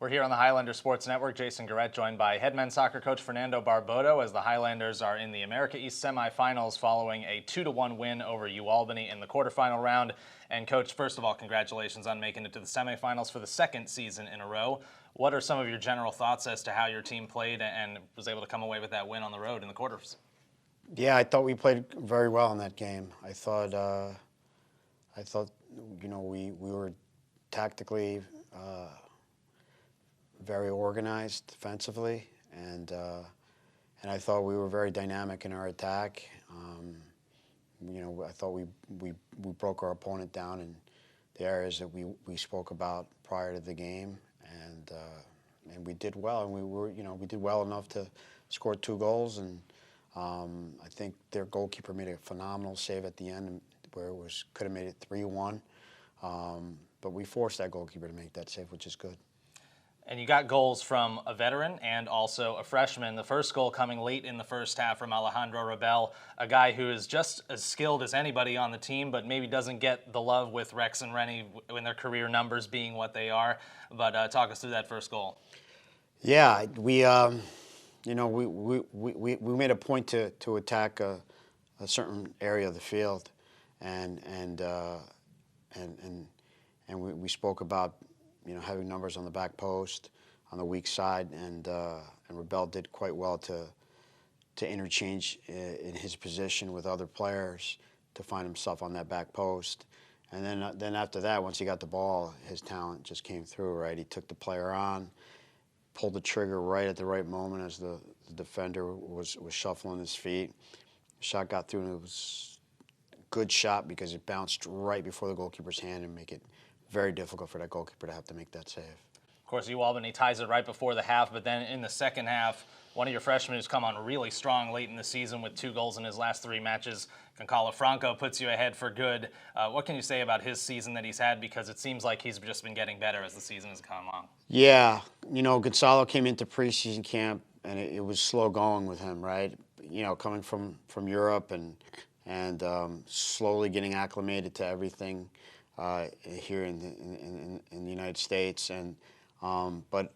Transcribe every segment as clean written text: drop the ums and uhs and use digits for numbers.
We're here on the Highlanders Sports Network. Jason Guerette joined by head men's soccer coach Fernando Barboto as the Highlanders are in the America East semifinals following a 2-1 win over UAlbany in the quarterfinal round. And coach, first of all, congratulations on making it to the semifinals for the second season in a row. What are some of your general thoughts as to how your team played and was able to come away with that win on the road in the quarters? Yeah, I thought we played very well in that game. I thought we were tactically very organized defensively, and I thought we were very dynamic in our attack. I thought we broke our opponent down in the areas that we spoke about prior to the game, and we did well. And we did well enough to score 2 goals, and I think their goalkeeper made a phenomenal save at the end, where could have made it 3-1. But we forced that goalkeeper to make that save, which is good. And you got goals from a veteran and also a freshman. The first goal coming late in the first half from Alejandro Rebel, a guy who is just as skilled as anybody on the team, but maybe doesn't get the love with Rex and Rennie in their career numbers being what they are. But talk us through that first goal. Yeah, we made a point to attack a certain area of the field, and we spoke about having numbers on the back post on the weak side, and Rebel did quite well to interchange in his position with other players to find himself on that back post. And then after that, once he got the ball, his talent just came through, right? He took the player on, pulled the trigger right at the right moment as the defender was shuffling his feet. The shot got through, and it was a good shot because it bounced right before the goalkeeper's hand and make it very difficult for that goalkeeper to have to make that save. Of course, UAlbany ties it right before the half, but then in the second half, one of your freshmen who's come on really strong late in the season with 2 goals in his last 3 matches, Goncalo Franco, puts you ahead for good. What can you say about his season that he's had? Because it seems like he's just been getting better as the season has come along. Yeah, Goncalo came into preseason camp, and it was slow going with him, right? Coming from Europe and slowly getting acclimated to everything here in the United States, but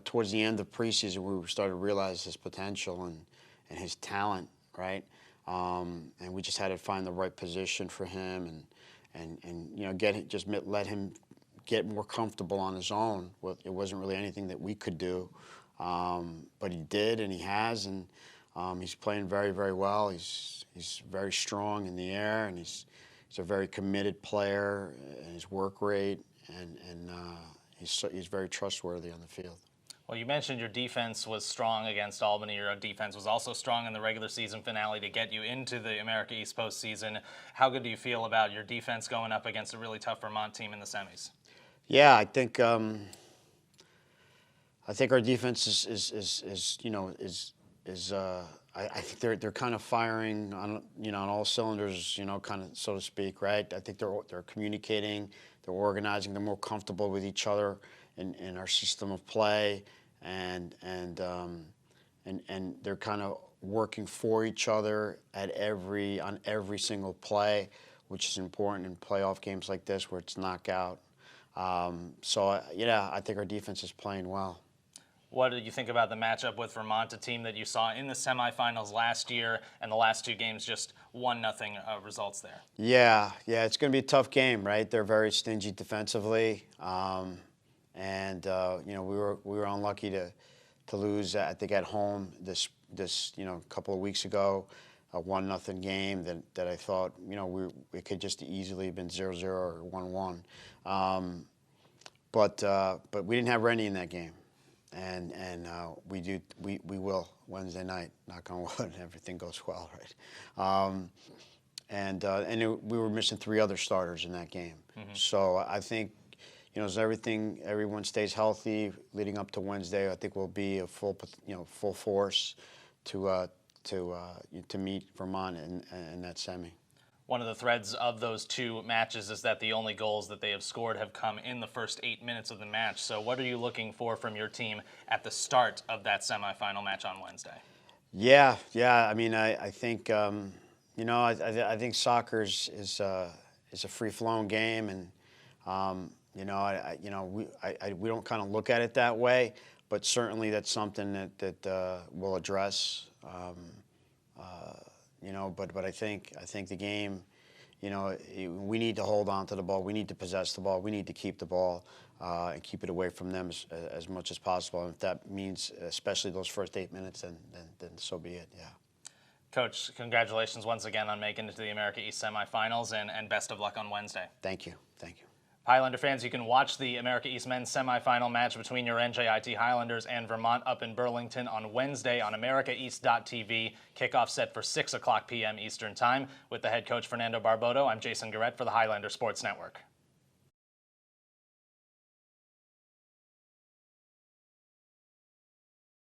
towards the end of preseason, we started to realize his potential and his talent, right? And we just had to find the right position for him, and let him get more comfortable on his own. It wasn't really anything that we could do, but he did, and he has, and he's playing very, very well. He's very strong in the air, and he's a very committed player in his work rate, and he's very trustworthy on the field. Well, you mentioned your defense was strong against Albany. Your defense was also strong in the regular season finale to get you into the America East postseason. How good do you feel about your defense going up against a really tough Vermont team in the semis? Yeah, I think our defense I think they're kind of firing on on all cylinders, kind of, so to speak, right? I think they're communicating, they're organizing, they're more comfortable with each other in our system of play, and they're kind of working for each other on every single play, which is important in playoff games like this where it's knockout. I think our defense is playing well. What did you think about the matchup with Vermont, a team that you saw in the semifinals last year, and the last 2 games just 1-0 results there? Yeah, it's going to be a tough game, right? They're very stingy defensively, and we were unlucky to lose, I think, at home this couple of weeks ago, a 1-0 game that I thought it could just easily have been 0-0 or 1-1, but we didn't have Rennie in that game. And we will Wednesday night, knock on wood, everything goes well, right? We were missing 3 other starters in that game. Mm-hmm. So I think, as everyone stays healthy leading up to Wednesday, I think we'll be a full force to meet Vermont in that semi. One of the threads of those 2 matches is that the only goals that they have scored have come in the first 8 minutes of the match. So what are you looking for from your team at the start of that semifinal match on Wednesday? Yeah. I mean, I think I think soccer is a free-flowing game, and You know, we don't kind of look at it that way, but certainly that's something that we'll address. You know, but I think the game, you know, we need to hold on to the ball. We need to possess the ball. We need to keep the ball and keep it away from them as much as possible. And if that means, especially those first 8 minutes, then so be it. Yeah. Coach, congratulations once again on making it to the America East semifinals, and best of luck on Wednesday. Thank you. Thank you. Highlander fans, you can watch the America East men's semifinal match between your NJIT Highlanders and Vermont up in Burlington on Wednesday on AmericaEast.tv. Kickoff set for 6 o'clock p.m. Eastern Time. With the head coach Fernando Barboto, I'm Jason Guerette for the Highlander Sports Network.